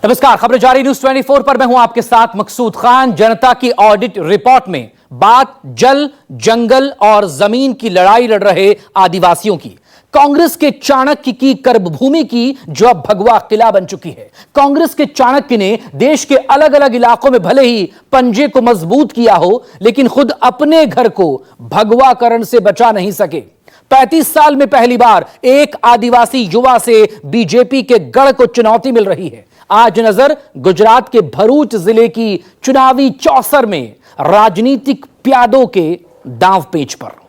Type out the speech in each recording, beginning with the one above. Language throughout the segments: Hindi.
नमस्कार, खबरें जारी न्यूज 24 पर मैं हूं आपके साथ मकसूद खान। जनता की ऑडिट रिपोर्ट में बात जल, जंगल और जमीन की लड़ाई लड़ रहे आदिवासियों की, कांग्रेस के चाणक्य की कर्मभूमि की, जो अब भगवा किला बन चुकी है। कांग्रेस के चाणक्य ने देश के अलग अलग इलाकों में भले ही पंजे को मजबूत किया हो, लेकिन खुद अपने घर को भगवाकरण से बचा नहीं सके। 35 साल में पहली बार एक आदिवासी युवा से बीजेपी के गढ़ को चुनौती मिल रही है। आज नजर गुजरात के भरूच जिले की चुनावी चौसर में राजनीतिक प्यादों के दांव पेच पर।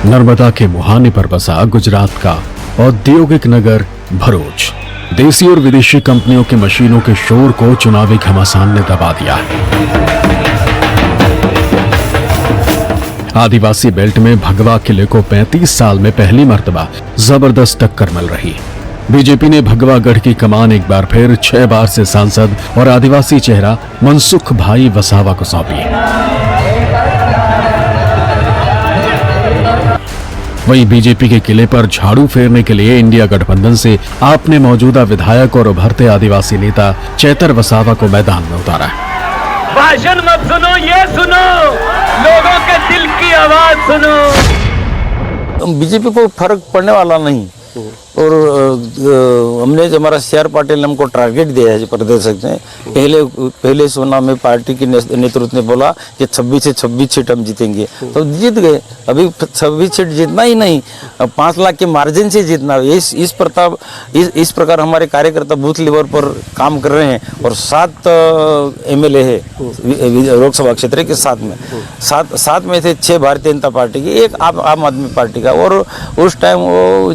नर्मदा के मुहाने पर बसा गुजरात का औद्योगिक नगर भरूच देसी और विदेशी कंपनियों की मशीनों के शोर को चुनावी घमासान ने दबा दिया है। आदिवासी बेल्ट में भगवा किले को 35 साल में पहली मर्तबा जबरदस्त टक्कर मिल रही। बीजेपी ने भगवागढ़ की कमान एक बार फिर 6 बार से सांसद और आदिवासी चेहरा मनसुख भाई वसावा को सौंपी। वहीं बीजेपी के किले पर झाड़ू फेरने के लिए इंडिया गठबंधन से आपने मौजूदा विधायक और उभरते आदिवासी नेता चेतर वसावा को मैदान में उतारा है। भाषण मत सुनो, ये सुनो, लोगों के दिल की आवाज सुनो। बीजेपी को फर्क पड़ने वाला नहीं, और हमने जो हमारा CR पाटिल ने हमको टारगेट दिया है प्रदेश में, पहले चुनाव में पार्टी के नेतृत्व ने बोला कि 26 से 26 सीट हम जीतेंगे, तो जीत गए। अभी 26 सीट जीतना ही नहीं, 5 लाख के मार्जिन से जीतना। इस प्रकार हमारे कार्यकर्ता बूथ लेवल पर काम कर रहे हैं, और 7 MLA है लोकसभा क्षेत्र के, 7 में से 6 भारतीय जनता पार्टी की, 1 आम आदमी पार्टी का, और उस टाइम वो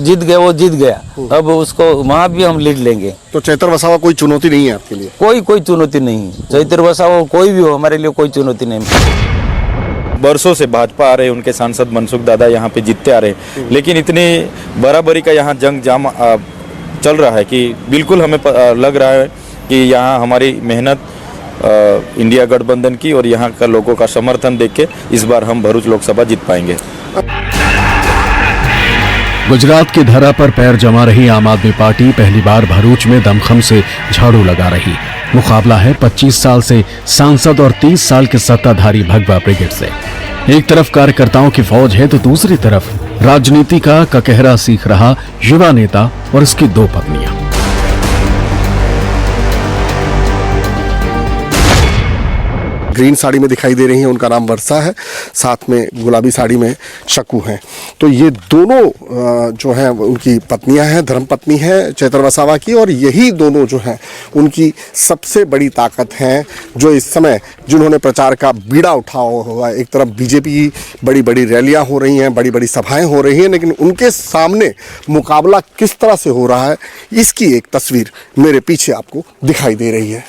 जीत गया। अब उसको वहां भी हम लीड लेंगे। तो चेतर वसावा कोई चुनौती नहीं है आपके लिए? कोई चुनौती नहीं। चेतर वसावा कोई भी हो, हमारे लिए कोई चुनौती नहीं। बरसों से भाजपा आ रहे, उनके सांसद मनसुख दादा यहाँ पे जीतते आ रहे, लेकिन इतनी बराबरी का यहाँ जंग जाम चल रहा है कि बिल्कुल हमें लग रहा है कि यहाँ हमारी मेहनत इंडिया गठबंधन की और यहाँ का लोगों का समर्थन देख के इस बार हम भरूच लोकसभा जीत पाएंगे। गुजरात की धरा पर पैर जमा रही आम आदमी पार्टी पहली बार भरूच में दमखम से झाड़ू लगा रही। मुकाबला है 25 साल से सांसद और 30 साल के सत्ताधारी भगवा ब्रिगेड से। एक तरफ कार्यकर्ताओं की फौज है तो दूसरी तरफ राजनीति का ककहरा सीख रहा युवा नेता और उसकी 2 पत्नियां। ग्रीन साड़ी में दिखाई दे रही हैं, उनका नाम वर्षा है, साथ में गुलाबी साड़ी में शकू हैं। तो ये दोनों जो हैं उनकी पत्नियां हैं, धर्मपत्नी हैं चेतर वसावा की, और यही दोनों जो हैं उनकी सबसे बड़ी ताकत हैं, जो इस समय जिन्होंने प्रचार का बीड़ा उठाया हुआ है। एक तरफ बीजेपी की बड़ी बड़ी रैलियां हो रही हैं, बड़ी बड़ी सभाएं हो रही हैं, लेकिन उनके सामने मुकाबला किस तरह से हो रहा है, इसकी एक तस्वीर मेरे पीछे आपको दिखाई दे रही है।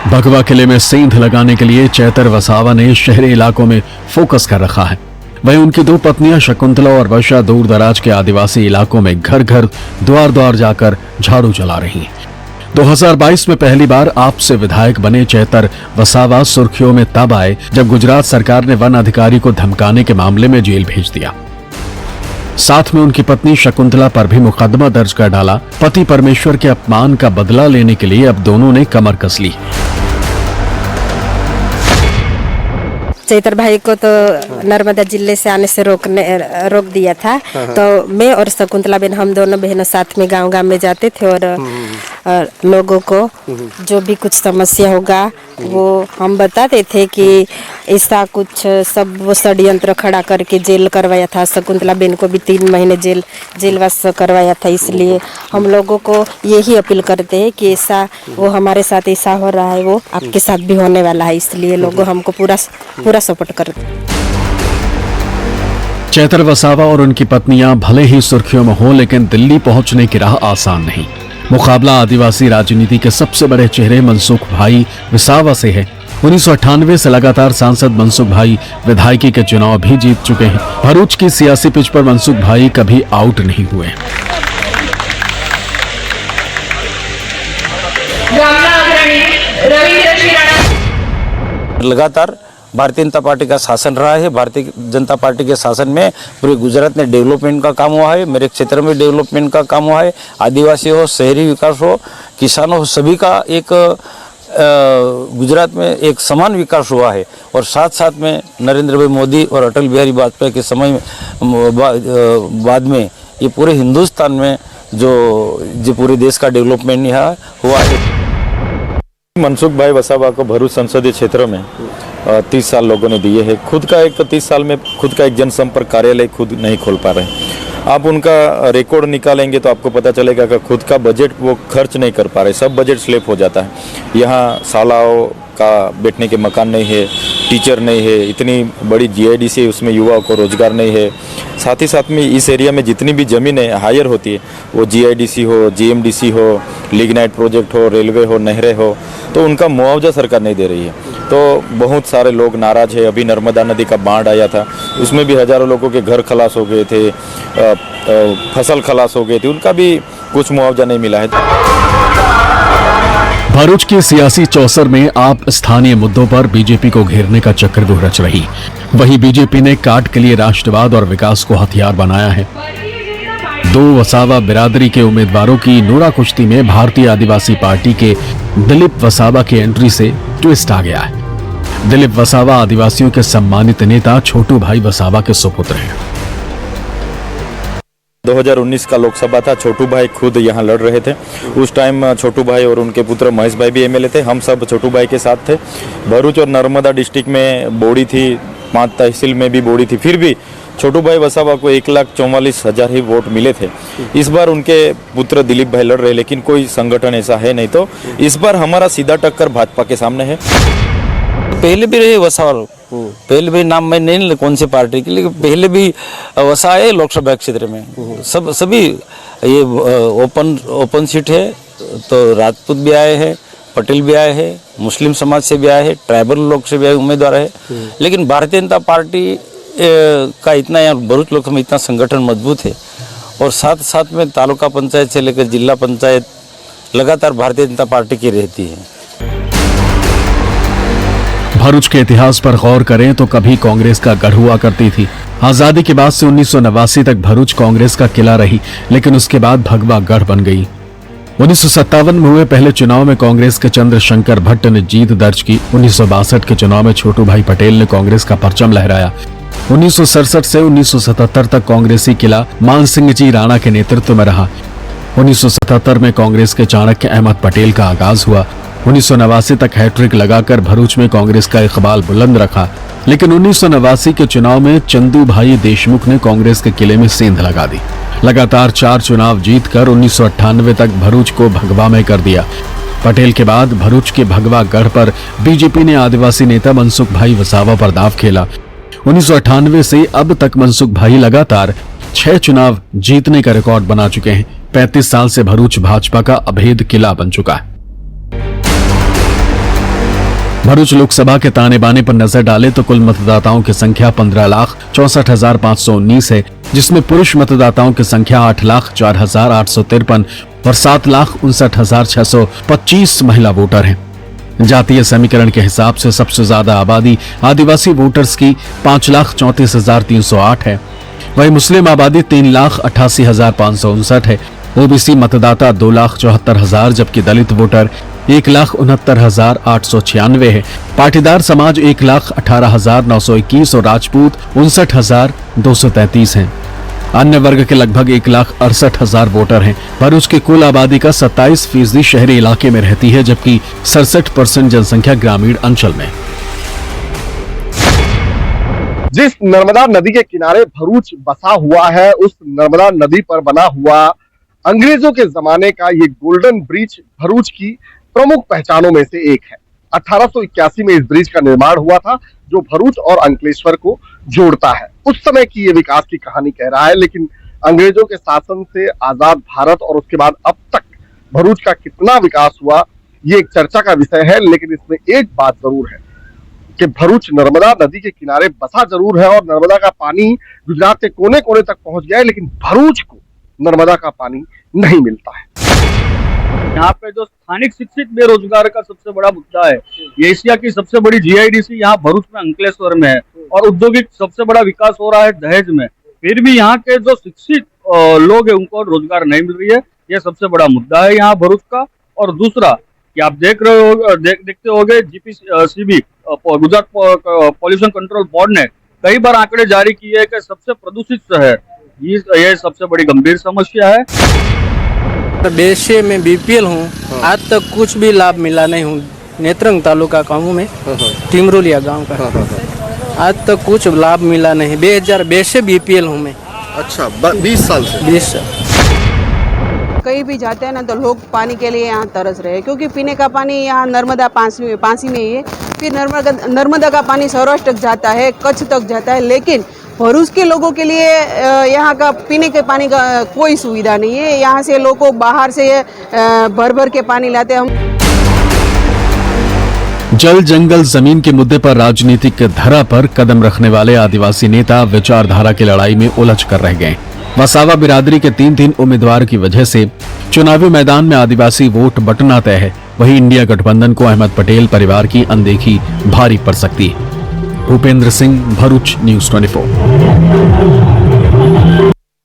भगवा किले में सेंध लगाने के लिए चेतर वसावा ने शहरी इलाकों में फोकस कर रखा है। वहीं उनकी 2 पत्नियां शकुंतला और वर्षा दूर दराज के आदिवासी इलाकों में घर घर द्वार द्वार जाकर झाड़ू चला रही हैं। 2022 में पहली बार आप से विधायक बने चेतर वसावा सुर्खियों में तब आए जब गुजरात सरकार ने वन अधिकारी को धमकाने के मामले में जेल भेज दिया। साथ में उनकी पत्नी शकुंतला पर भी मुकदमा दर्ज कर डाला। पति परमेश्वर के अपमान का बदला लेने के लिए अब दोनों ने कमर कस ली। चेतर भाई को तो नर्मदा जिले से आने से रोक दिया था। तो मैं और शकुंतला बहन, हम दोनों बहनों साथ में गांव में जाते थे, और लोगों को जो भी कुछ समस्या होगा वो हम बताते थे कि ऐसा कुछ सब वो षड्यंत्र खड़ा करके जेल करवाया था। शकुंतला बहन को भी 3 महीने जेलवास करवाया था। इसलिए हम लोगों को यही अपील करते हैं कि ऐसा वो हमारे साथ ऐसा हो रहा है, वो आपके साथ भी होने वाला है। इसलिए लोग हमको पूरा सपोर्ट करते हैं। चेतर वसावा और उनकी पत्नियां भले ही सुर्खियों में हो, लेकिन दिल्ली पहुंचने की राह आसान नहीं। मुकाबला आदिवासी राजनीति के सबसे बड़े चेहरे मनसुख भाई वसावा से है। 1998 से लगातार सांसद मनसुख भाई विधायकी के चुनाव भी जीत चुके हैं। भरूच की सियासी पिच पर मनसुख भाई कभी आउट नहीं हुए। लगातार भारतीय जनता पार्टी का शासन रहा है। भारतीय जनता पार्टी के शासन में पूरे गुजरात में डेवलपमेंट का काम हुआ है। मेरे क्षेत्र में डेवलपमेंट का काम हुआ है। आदिवासी हो, शहरी विकास हो, किसानों हो, सभी का एक गुजरात में एक समान विकास हुआ है। और साथ साथ में नरेंद्र भाई मोदी और अटल बिहारी वाजपेयी के समय बाद में ये पूरे हिंदुस्तान में जो पूरे देश का डेवलपमेंट यहाँ हुआ है। मनसुख भाई वसावा को भरूच संसदीय क्षेत्र में 30 साल लोगों ने दिए हैं। खुद का एक 30 साल में खुद का एक जनसंपर्क कार्यालय खुद नहीं खोल पा रहे। आप उनका रिकॉर्ड निकालेंगे तो आपको पता चलेगा कि खुद का बजट वो खर्च नहीं कर पा रहे। सब बजट स्लेप हो जाता है। यहाँ शालाओं का बैठने के मकान नहीं है, टीचर नहीं है, इतनी बड़ी GIDC है, उसमें युवाओं को रोजगार नहीं है। साथ ही साथ में इस एरिया में जितनी भी ज़मीनें हायर होती है, वो GIDC हो, GMDC हो, लिग्नाइट प्रोजेक्ट हो, रेलवे हो, नहरें हो, तो उनका मुआवजा सरकार नहीं दे रही है। तो बहुत सारे लोग नाराज है। अभी नर्मदा नदी का बाढ़ आया था, उसमें भी हजारों लोगों के घर खलास हो गए थे, फसल खलास हो गए थे, उनका भी कुछ मुआवजा नहीं मिला है। भरूच के सियासी चौसर में आप स्थानीय मुद्दों पर बीजेपी को घेरने का चक्रव्यूह रच रही। वहीं बीजेपी ने काट के लिए राष्ट्रवाद और विकास को हथियार बनाया है। 2 वसावा बिरादरी के उम्मीदवारों की नूरा कुश्ती में भारतीय आदिवासी पार्टी के दिलीप वसावा की एंट्री से ट्विस्ट आ गया है। दिलीप वसावा आदिवासियों के सम्मानित नेता छोटू भाई वसावा के सुपुत्र हैं। 2019 का लोकसभा था। छोटू भाई खुद यहाँ लड़ रहे थे। उस टाइम छोटू भाई और उनके पुत्र महेश भाई भी MLA थे। हम सब छोटू भाई के साथ थे। भरूच और नर्मदा डिस्ट्रिक्ट में बोड़ी थी, 5 तहसील में भी बोड़ी थी, फिर भी छोटू भाई वसावा को 1,44,000 ही वोट मिले थे। इस बार उनके पुत्र दिलीप भाई लड़ रहे, लेकिन कोई संगठन ऐसा है नहीं। तो इस बार हमारा सीधा टक्कर भाजपा के सामने है। पहले भी रहे वसा, पहले भी नाम मैं नहीं कौन सी पार्टी की, लेकिन पहले भी वसा है लोकसभा क्षेत्र में। सभी ये ओपन सीट है। तो राजपूत भी आए हैं, पटेल भी आए हैं, मुस्लिम समाज से भी आए हैं, ट्राइबल लोग से भी उम्मीदवार है। लेकिन भारतीय जनता पार्टी का इतना यहाँ भरूच लोकसभा में इतना संगठन मजबूत है। और साथ साथ में तालुका पंचायत से लेकर जिला पंचायत लगातार भारतीय जनता पार्टी की रहती है। भरूच के इतिहास पर गौर करें तो कभी कांग्रेस का गढ़ हुआ करती थी। आजादी के बाद से 1989 तक भरूच कांग्रेस का किला रही, लेकिन उसके बाद भगवा गढ़ बन गई। 1957 में हुए पहले चुनाव में कांग्रेस के चंद्रशंकर भट्ट ने जीत दर्ज की। 1962 के चुनाव में छोटू भाई पटेल ने कांग्रेस का परचम लहराया। 1967 से 1977 तक कांग्रेसी किला मानसिंह जी राणा के नेतृत्व में रहा। 1977 में कांग्रेस के चाणक्य अहमद पटेल का आगाज हुआ। 1989 तक हैट्रिक लगाकर भरूच में कांग्रेस का इकबाल बुलंद रखा। लेकिन 1989 के चुनाव में चंदू भाई देशमुख ने कांग्रेस के किले में सेंध लगा दी। लगातार 4 चुनाव जीतकर 1998 तक भरूच को भगवामय कर दिया। पटेल के बाद भरूच के भगवा गढ़ पर बीजेपी ने आदिवासी नेता मनसुख भाई वसावा पर दाव खेला। 1998 से अब तक मनसुख भाई लगातार 6 चुनाव जीतने का रिकॉर्ड बना चुके हैं। 35 साल से भरूच भाजपा का अभेद किला बन चुका है। भरूच लोकसभा के ताने बाने पर नजर डाले तो कुल मतदाताओं की संख्या 15,64,519 है, जिसमें पुरुष मतदाताओं की संख्या 8,04,853 और 7,59,625 महिला वोटर हैं। जातीय समीकरण के हिसाब से सबसे ज्यादा आबादी आदिवासी वोटर्स की 5,34,308 है। वहीं मुस्लिम आबादी 3,88,559 है। ओबीसी मतदाता 2,74,000, जबकि दलित वोटर 1,69,896 है। पाटीदार समाज 1,18,921 और राजपूत 59,233 हैं। अन्य वर्ग के लगभग 1,68,000 वोटर हैं। भरूच की कुल आबादी का 27% शहरी इलाके में रहती है, जबकि 67% जनसंख्या ग्रामीण अंचल में। जिस नर्मदा नदी के किनारे भरूच बसा हुआ है, उस नर्मदा नदी पर बना हुआ अंग्रेजों के जमाने का ये गोल्डन ब्रिज भरूच की प्रमुख पहचानों में से एक है। 1881 में इस ब्रिज का निर्माण हुआ था, जो भरूच और अंकलेश्वर को जोड़ता है। उस समय की ये विकास की कहानी कह रहा है, लेकिन अंग्रेजों के शासन से आजाद भारत और उसके बाद अब तक भरूच का कितना विकास हुआ ये एक चर्चा का विषय है, लेकिन इसमें एक बात जरूर है कि भरूच नर्मदा नदी के किनारे बसा जरूर है और नर्मदा का पानी गुजरात के कोने कोने तक पहुंच गया है, लेकिन भरूच को नर्मदा का पानी नहीं मिलता है। यहाँ पे जो स्थानिक शिक्षित बेरोजगार का सबसे बड़ा मुद्दा है, ये एशिया की सबसे बड़ी जीआईडीसी यहाँ भरूच में अंकलेश्वर में है और औद्योगिक सबसे बड़ा विकास हो रहा है दहेज में, फिर भी यहाँ के जो शिक्षित लोग हैं उनको रोजगार नहीं मिल रही है। ये सबसे बड़ा मुद्दा है यहाँ भरूच का। और दूसरा कि आप देखते होंगे GPCB Gujarat pollution control board ने कई बार आंकड़े जारी किए हैं कि सबसे प्रदूषित शहर, ये सबसे बड़ी गंभीर समस्या है। वैसे मैं बीपीएल हूँ, आज तक कुछ भी लाभ मिला नहीं हूँ। नेत्रंग तालुका का हूँ मैं, टिमरोलिया गांव का। आज तक कुछ लाभ मिला नहीं। 2020 से बीपीएल हूँ मैं। अच्छा, 20 साल से? 20 साल। कहीं भी जाते हैं ना तो लोग पानी के लिए यहाँ तरस रहे हैं, क्योंकि पीने का पानी यहाँ नर्मदा पासी में ही है। फिर नर्मदा का पानी सौराष्ट्र तक जाता है, कच्छ तक जाता है, लेकिन भरूच के लोगों के लिए यहाँ का पीने के पानी का कोई सुविधा नहीं है। यहाँ से लोग बाहर से भर भर के पानी लाते हैं। हम जल जंगल जमीन के मुद्दे पर राजनीतिक धरा पर कदम रखने वाले आदिवासी नेता विचारधारा की लड़ाई में उलझ कर रह गए। वसावा बिरादरी के 3 उम्मीदवार की वजह से चुनावी मैदान में आदिवासी वोट बंटना तय है। वहीं इंडिया गठबंधन को अहमद पटेल परिवार की अनदेखी भारी पड़ सकती है। भूपेंद्र सिंह, भरूच, न्यूज़ 24।